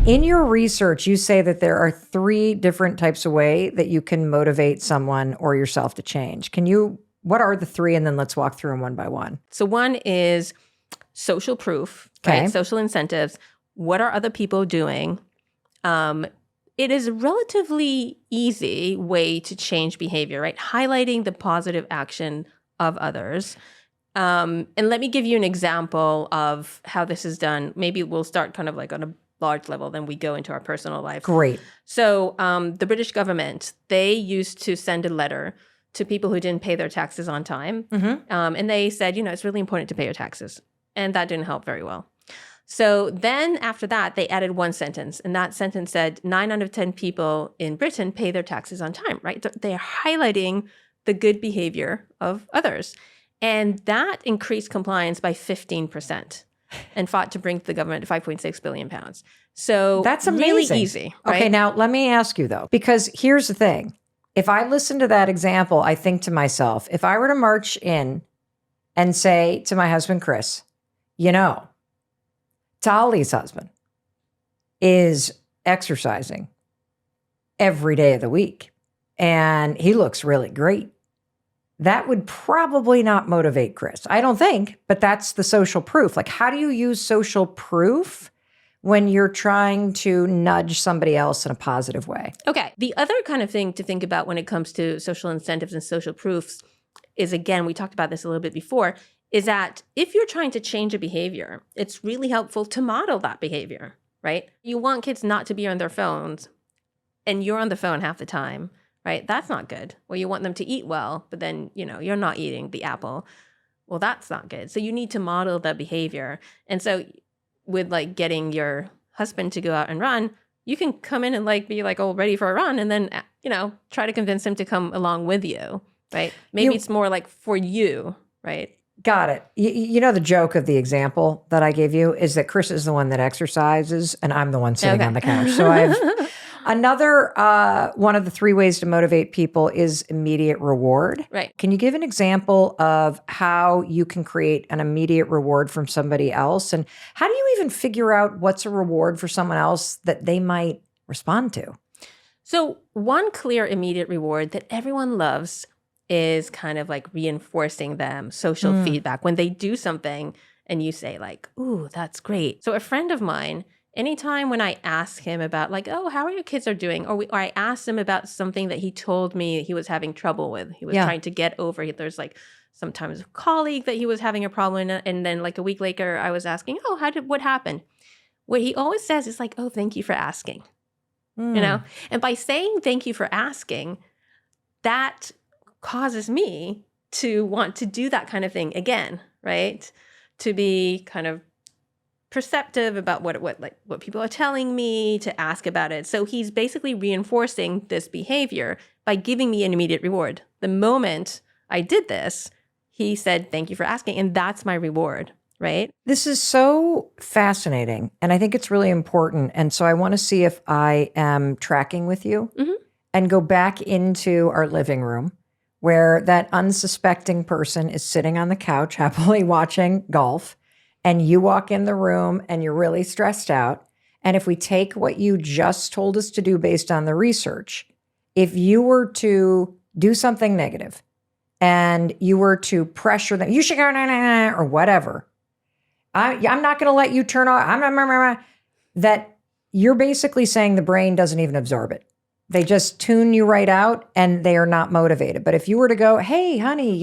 In your research, you say that there are 3 different types of way that you can motivate someone or yourself to change. What are the 3? And then let's walk through them one by one. So one is social proof, right? Social incentives. What are other people doing? It is a relatively easy way to change behavior, right? Highlighting the positive action of others. And let me give you an example of how this is done. Maybe we'll start kind of like on a large level, then we go into our personal life. Great. So the British government, they used to send a letter to people who didn't pay their taxes on time. And they said, it's really important to pay your taxes. And that didn't help very well. So then after that, they added one sentence. And that sentence said 9 out of 10 people in Britain pay their taxes on time, right? They're highlighting the good behavior of others. And that increased compliance by 15%. And fought to bring the government 5.6 billion pounds. So that's amazing. Really easy. Right? Okay, now let me ask you though, because here's the thing. If I listen to that example, I think to myself, if I were to march in and say to my husband, Chris, Tali's husband is exercising every day of the week and he looks really great. That would probably not motivate Chris. I don't think, but that's the social proof. Like, how do you use social proof when you're trying to nudge somebody else in a positive way? Okay. The other kind of thing to think about when it comes to social incentives and social proofs is, again, we talked about this a little bit before, is that if you're trying to change a behavior, it's really helpful to model that behavior, right? You want kids not to be on their phones and you're on the phone half the time. Right? That's not good. Well, you want them to eat well, but then, you're not eating the apple. Well, that's not good. So you need to model the behavior. And so with like getting your husband to go out and run, you can come in and be all ready for a run and then, try to convince him to come along with you, right? Maybe it's more like for you, right? Got it. The joke of the example that I gave you is that Chris is the one that exercises and I'm the one sitting on the couch. So Another one of the 3 ways to motivate people is immediate reward. Right. Can you give an example of how you can create an immediate reward from somebody else? And how do you even figure out what's a reward for someone else that they might respond to? So one clear immediate reward that everyone loves is kind of like reinforcing them, social feedback. When they do something and you say ooh, that's great. So a friend of mine, anytime when I ask him about oh, how are your kids are doing? Or I asked him about something that he told me he was having trouble with. He was trying to get over. There's sometimes a colleague that he was having a problem. And then a week later, I was asking, oh, what happened? What he always says is oh, thank you for asking. And by saying thank you for asking, that causes me to want to do that kind of thing again, right? To be kind of perceptive about what people are telling me, to ask about it. So he's basically reinforcing this behavior by giving me an immediate reward. The moment I did this, he said, thank you for asking. And that's my reward, right? This is so fascinating. And I think it's really important. And so I want to see if I am tracking with you and go back into our living room where that unsuspecting person is sitting on the couch happily watching golf. And you walk in the room and you're really stressed out. And if we take what you just told us to do based on the research, if you were to do something negative and you were to pressure them, you should go, or whatever, I'm not going to let you turn off, that you're basically saying the brain doesn't even absorb it. They just tune you right out and they are not motivated. But if you were to go, hey, honey,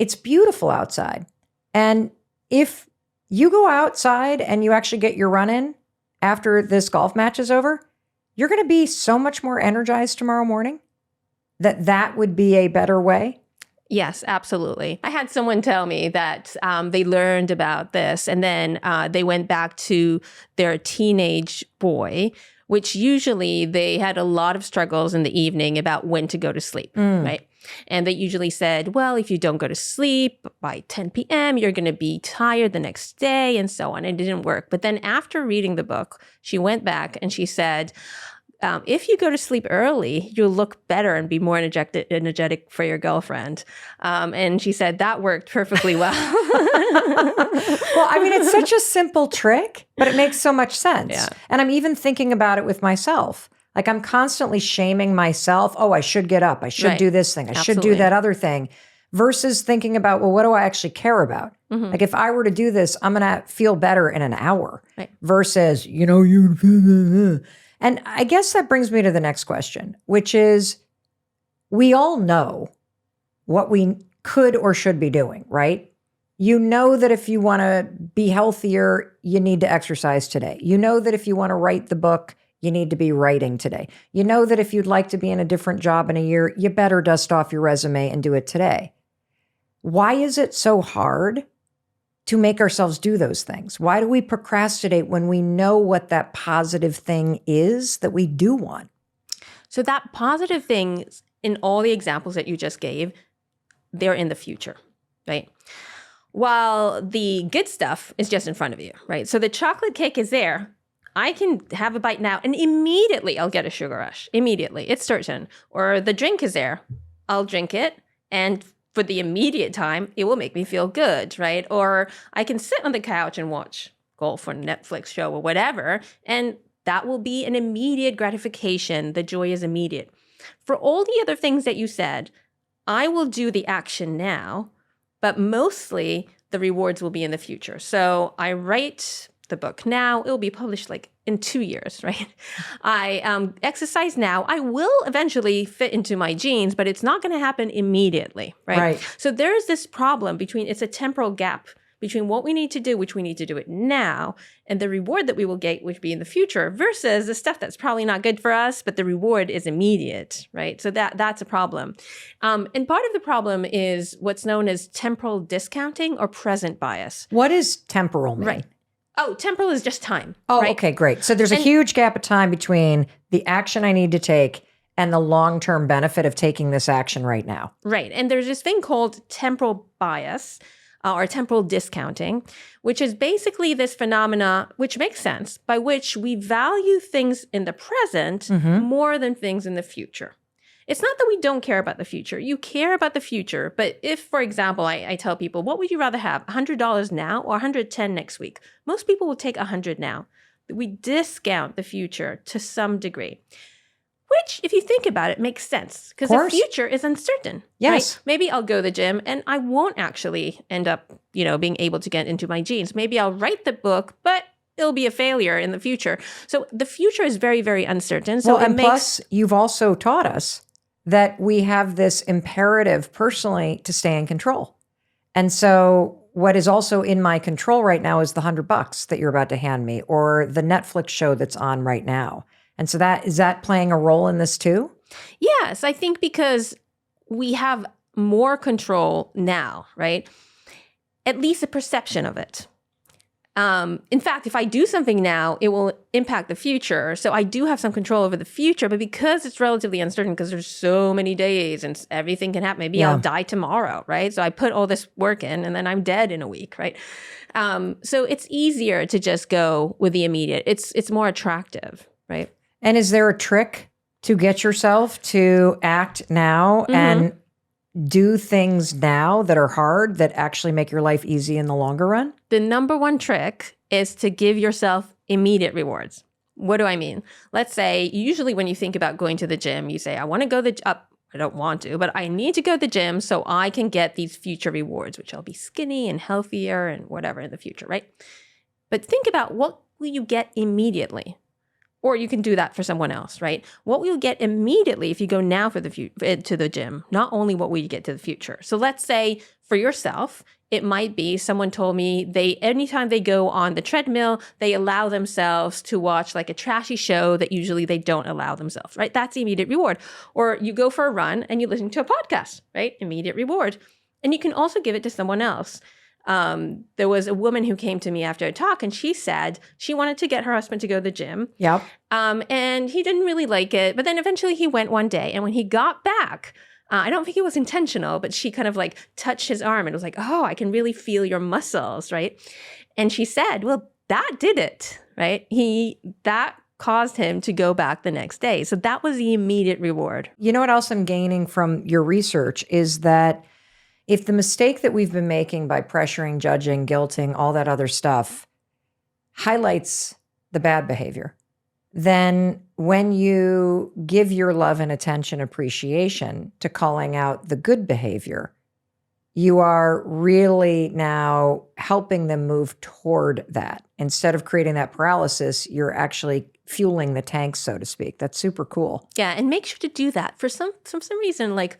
it's beautiful outside. And if you go outside and you actually get your run in after this golf match is over, you're going to be so much more energized tomorrow morning that would be a better way. Yes, absolutely. I had someone tell me that they learned about this and then they went back to their teenage boy, which usually they had a lot of struggles in the evening about when to go to sleep, right? And they usually said, well, if you don't go to sleep by 10 p.m., you're going to be tired the next day and so on. It didn't work. But then after reading the book, she went back and she said, if you go to sleep early, you'll look better and be more energetic for your girlfriend. And she said that worked perfectly well. Well, I mean, it's such a simple trick, but it makes so much sense. Yeah. And I'm even thinking about it with myself. Like I'm constantly shaming myself. Oh, I should get up. I should do this thing. I should do that other thing. Versus thinking about, well, what do I actually care about? Mm-hmm. Like if I were to do this, I'm going to feel better in an hour. Right. Versus, you. And I guess that brings me to the next question, which is we all know what we could or should be doing, right? You know that if you want to be healthier, you need to exercise today. You know that if you want to write the book, you need to be writing today. You know that if you'd like to be in a different job in a year, you better dust off your resume and do it today. Why is it so hard to make ourselves do those things? Why do we procrastinate when we know what that positive thing is that we do want? So that positive thing in all the examples that you just gave, they're in the future, right? While the good stuff is just in front of you, right? So the chocolate cake is there. I can have a bite now and immediately I'll get a sugar rush. Immediately. It's certain. Or the drink is there. I'll drink it and for the immediate time, it will make me feel good, right? Or I can sit on the couch and watch golf or Netflix show or whatever, and that will be an immediate gratification. The joy is immediate. For all the other things that you said, I will do the action now, but mostly the rewards will be in the future. So I write the book now. It will be published like in 2 years, right? I exercise now. I will eventually fit into my jeans, but it's not going to happen immediately, right? So there's this problem it's a temporal gap between what we need to do, which we need to do it now, and the reward that we will get, which will be in the future, versus the stuff that's probably not good for us, but the reward is immediate, right? So that's a problem. And part of the problem is what's known as temporal discounting or present bias. What does temporal mean? Right. Oh, temporal is just time. Oh, right? Okay, great. So there's a huge gap of time between the action I need to take and the long-term benefit of taking this action right now. Right. And there's this thing called temporal bias or temporal discounting, which is basically this phenomena, which makes sense, by which we value things in the present more than things in the future. It's not that we don't care about the future. You care about the future. But if, for example, I tell people, what would you rather have, $100 now or $110 next week? Most people will take $100 now. We discount the future to some degree, which, if you think about it, makes sense because the future is uncertain. Yes. Right? Maybe I'll go to the gym and I won't actually end up, being able to get into my jeans. Maybe I'll write the book, but it'll be a failure in the future. So the future is very, very uncertain. So plus, you've also taught us that we have this imperative personally to stay in control. And so what is also in my control right now is the $100 that you're about to hand me or the Netflix show that's on right now. And so is that playing a role in this too? Yes, I think because we have more control now, right? At least a perception of it. In fact, if I do something now, it will impact the future. So I do have some control over the future, but because it's relatively uncertain, because there's so many days and everything can happen, maybe I'll die tomorrow, right? So I put all this work in and then I'm dead in a week, right? So it's easier to just go with the immediate. It's more attractive, right? And is there a trick to get yourself to act now and do things now that are hard that actually make your life easy in the longer run? The number one trick is to give yourself immediate rewards. What do I mean? Let's say, usually when you think about going to the gym, you say, I want to go I don't want to, but I need to go to the gym so I can get these future rewards, which I'll be skinny and healthier and whatever in the future, right? But think about what will you get immediately? Or you can do that for someone else, right? What will you get immediately if you go now to the gym? Not only what will you get to the future. So let's say for yourself, it might be someone told me anytime they go on the treadmill, they allow themselves to watch like a trashy show that usually they don't allow themselves, right? That's the immediate reward. Or you go for a run and you listen to a podcast, right? Immediate reward. And you can also give it to someone else. There was a woman who came to me after a talk and she said she wanted to get her husband to go to the gym. Yep. And he didn't really like it. But then eventually he went one day. And when he got back, I don't think it was intentional, but she kind of like touched his arm and was like, oh, I can really feel your muscles, right? And she said, well, that did it, right? That caused him to go back the next day. So that was the immediate reward. You know what else I'm gaining from your research is that if the mistake that we've been making by pressuring, judging, guilting, all that other stuff highlights the bad behavior, then when you give your love and attention, appreciation to calling out the good behavior, you are really now helping them move toward that. Instead of creating that paralysis, you're actually fueling the tank, so to speak. That's super cool. Yeah, and make sure to do that. For some reason, like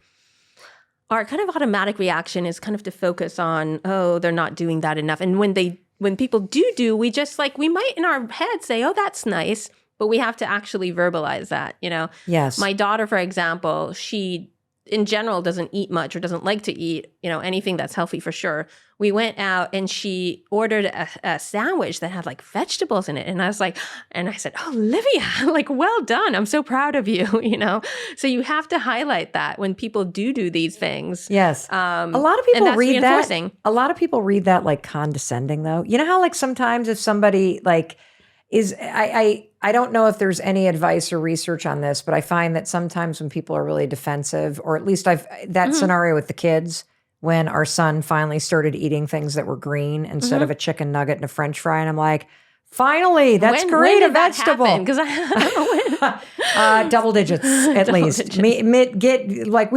our kind of automatic reaction is kind of to focus on, oh, they're not doing that enough. And when people do, we just like, we might in our head say, oh, that's nice, but we have to actually verbalize that, you know? Yes. My daughter, for example, she in general doesn't eat much or doesn't like to eat, you know, anything that's healthy for sure. We went out and she ordered a sandwich that had like vegetables in it. And I was like, and I said, oh, Olivia, like, well done. I'm so proud of you, you know? So you have to highlight that when people do these things. Yes. A lot of people read that. A lot of people read that like condescending though. You know how like sometimes if somebody like I don't know if there's any advice or research on this, but I find that sometimes when people are really defensive, or at least that scenario with the kids, when our son finally started eating things that were green instead of a chicken nugget and a French fry, and I'm like, finally, that's great, a vegetable. Because double digits at least. We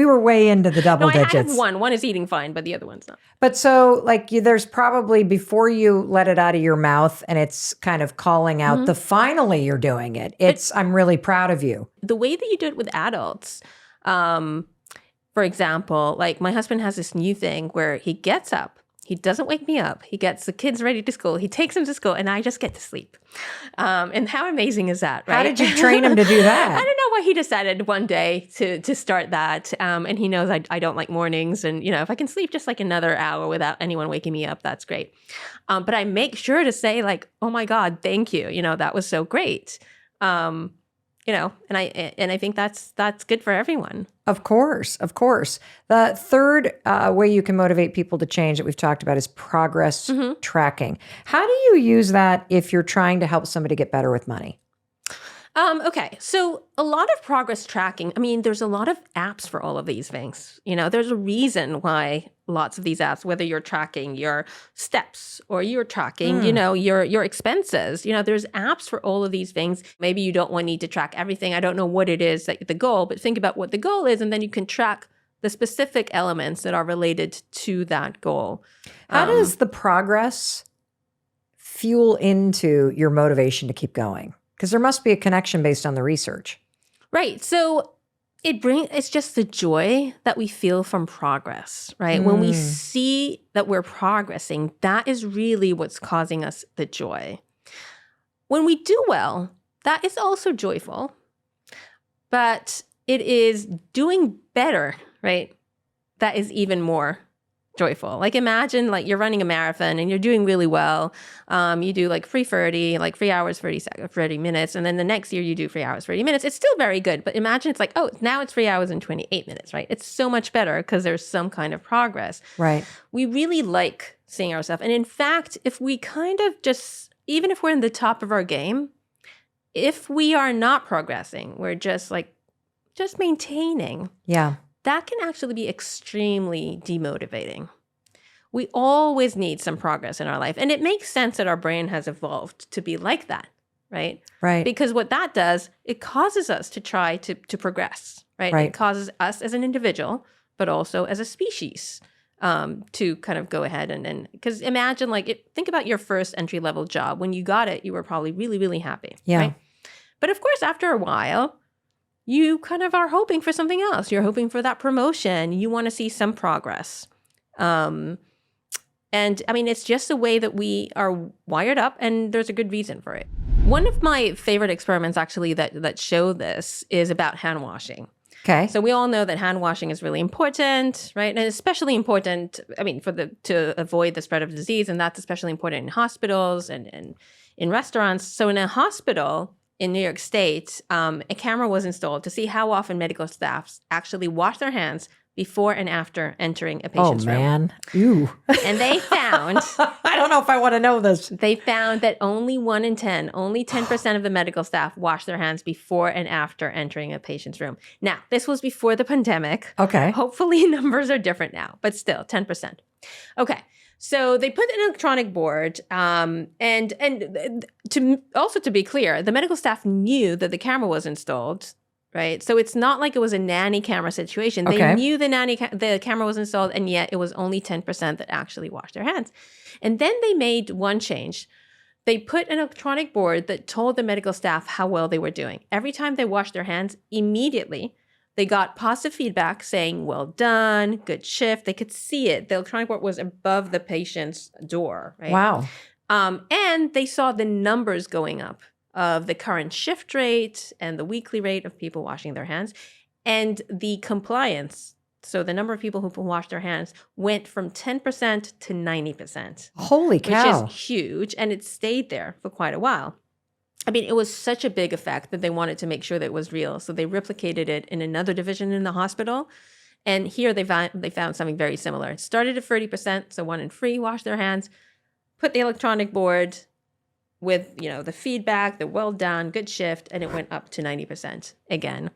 were way into the double digits. I have one. One is eating fine, but the other one's not. But so like there's probably before you let it out of your mouth and it's kind of calling out the finally you're doing it. I'm really proud of you. The way that you do it with adults, for example, like my husband has this new thing where he gets up. He doesn't wake me up. He gets the kids ready to school. He takes them to school and I just get to sleep. And how amazing is that, right? How did you train him to do that? I don't know why he decided one day to start that. And he knows I don't like mornings. And, you know, if I can sleep just like another hour without anyone waking me up, that's great. But I make sure to say like, oh my God, thank you. You know, that was so great. You know, and I think that's good for everyone. Of course. The third way you can motivate people to change that we've talked about is progress tracking. How do you use that if you're trying to help somebody get better with money? Okay, so a lot of progress tracking, I mean, there's a lot of apps for all of these things. You know, there's a reason why lots of these apps, whether you're tracking your steps or you're tracking, you know, your expenses, you know, there's apps for all of these things. Maybe you don't need to track everything. I don't know what it is, the goal, but think about what the goal is, and then you can track the specific elements that are related to that goal. How does the progress fuel into your motivation to keep going? Because there must be a connection based on the research. Right. So it's just the joy that we feel from progress, right? When we see that we're progressing, that is really what's causing us the joy. When we do well, that is also joyful, but it is doing better, right? That is even more joyful. Like imagine like you're running a marathon and you're doing really well. You do like 3:30, like 3 hours, 30 minutes. And then the next year you do 3 hours, 30 minutes. It's still very good. But imagine it's like, oh, now it's 3 hours and 28 minutes, right? It's so much better because there's some kind of progress. Right. We really like seeing ourselves. And in fact, if we kind of even if we're in the top of our game, if we are not progressing, we're just maintaining. Yeah. That can actually be extremely demotivating. We always need some progress in our life. And it makes sense that our brain has evolved to be like that, right? Right. Because what that does, it causes us to try to progress, right? It causes us as an individual, but also as a species to kind of go ahead and because imagine think about your first entry-level job. When you got it, you were probably really, really happy, right? But of course, after a while, you kind of are hoping for something else. You're hoping for that promotion. You want to see some progress. And I mean, it's just the way that we are wired up, and there's a good reason for it. One of my favorite experiments actually that show this is about hand washing. Okay. So we all know that hand washing is really important, right? And especially important, I mean, to avoid the spread of disease, and that's especially important in hospitals and in restaurants. So in a hospital in New York State, a camera was installed to see how often medical staff actually wash their hands before and after entering a Oh, patient's room. man. Ew. And they found I don't know if I want to know this. they found that only 1 in 10, only 10% of the medical staff wash their hands before and after entering a patient's room. Now, this was before the pandemic. Okay. Hopefully numbers are different now, but still 10%. Okay. So they put an electronic board, and to be clear, the medical staff knew that the camera was installed, right? So it's not like it was a nanny camera situation. They Okay. knew the camera was installed, and yet it was only 10% that actually washed their hands. And then they made one change. They put an electronic board that told the medical staff how well they were doing. Every time they washed their hands, immediately they got positive feedback saying, well done, good shift. They could see it. The electronic board was above the patient's door, right? Wow. And they saw the numbers going up of the current shift rate and the weekly rate of people washing their hands. And the compliance, so the number of people who wash their hands, went from 10% to 90%. Holy cow. Which is huge. And it stayed there for quite a while. I mean, it was such a big effect that they wanted to make sure that it was real. So they replicated it in another division in the hospital. And here they found something very similar. It started at 30%, so 1 in 3 wash their hands, put the electronic board with, the feedback, the well done, good shift, and it went up to 90% again.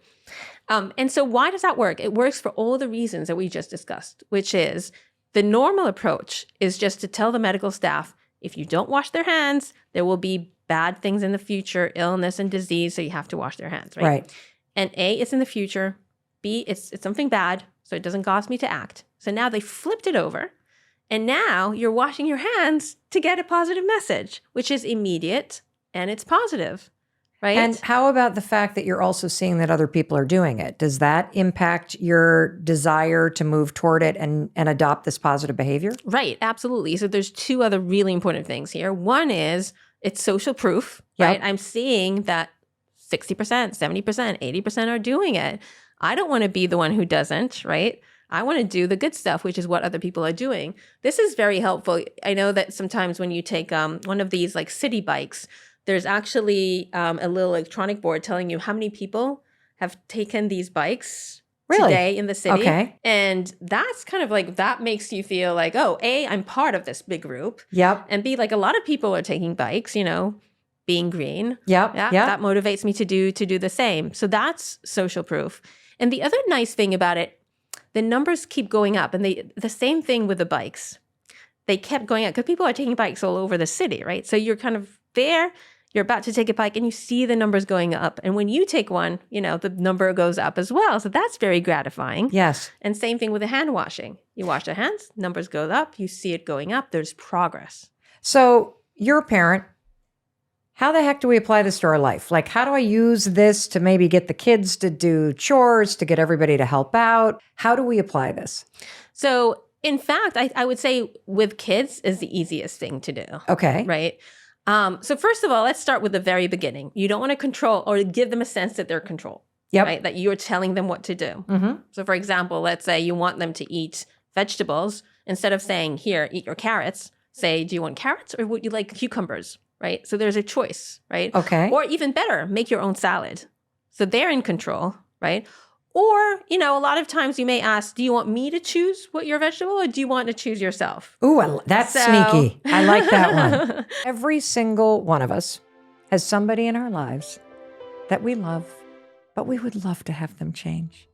And so why does that work? It works for all the reasons that we just discussed, which is the normal approach is just to tell the medical staff, if you don't wash their hands, there will be bad things in the future, illness and disease, so you have to wash their hands, right? Right. And A, it's in the future. B, it's something bad, so it doesn't cost me to act. So now they flipped it over, and now you're washing your hands to get a positive message, which is immediate and it's positive, right? And how about the fact that you're also seeing that other people are doing it? Does that impact your desire to move toward it and adopt this positive behavior? Right, absolutely. So there's 2 other really important things here. One is it's social proof, Yep. right? I'm seeing that 60%, 70%, 80% are doing it. I don't want to be the one who doesn't, right? I want to do the good stuff, which is what other people are doing. This is very helpful. I know that sometimes when you take one of these like city bikes, there's actually a little electronic board telling you how many people have taken these bikes today in the city. Okay. And that's kind of like, that makes you feel like, oh, A, I'm part of this big group. Yep. And B, like a lot of people are taking bikes, being green. Yep. Yeah, Yep. that motivates me to do the same. So that's social proof. And the other nice thing about it, the numbers keep going up. And the same thing with the bikes. They kept going up because people are taking bikes all over the city, right? So you're kind of there, you're about to take a bike and you see the numbers going up. And when you take one, the number goes up as well. So that's very gratifying. Yes. And same thing with the hand washing. You wash your hands, numbers go up, you see it going up, there's progress. So you're a parent. How the heck do we apply this to our life? Like, how do I use this to maybe get the kids to do chores, to get everybody to help out? How do we apply this? So in fact, I would say with kids is the easiest thing to do. Okay. Right? So first of all, let's start with the very beginning. You don't want to control or give them a sense that they're controlled. Yep. Right? That you're telling them what to do. Mm-hmm. So for example, let's say you want them to eat vegetables. Instead of saying, here, eat your carrots, say, do you want carrots or would you like cucumbers? Right? So there's a choice, right? Okay. Or even better, make your own salad. So they're in control, right? Or, a lot of times you may ask, do you want me to choose what your vegetable or do you want to choose yourself? Ooh, that's sneaky. I like that one. Every single one of us has somebody in our lives that we love, but we would love to have them change.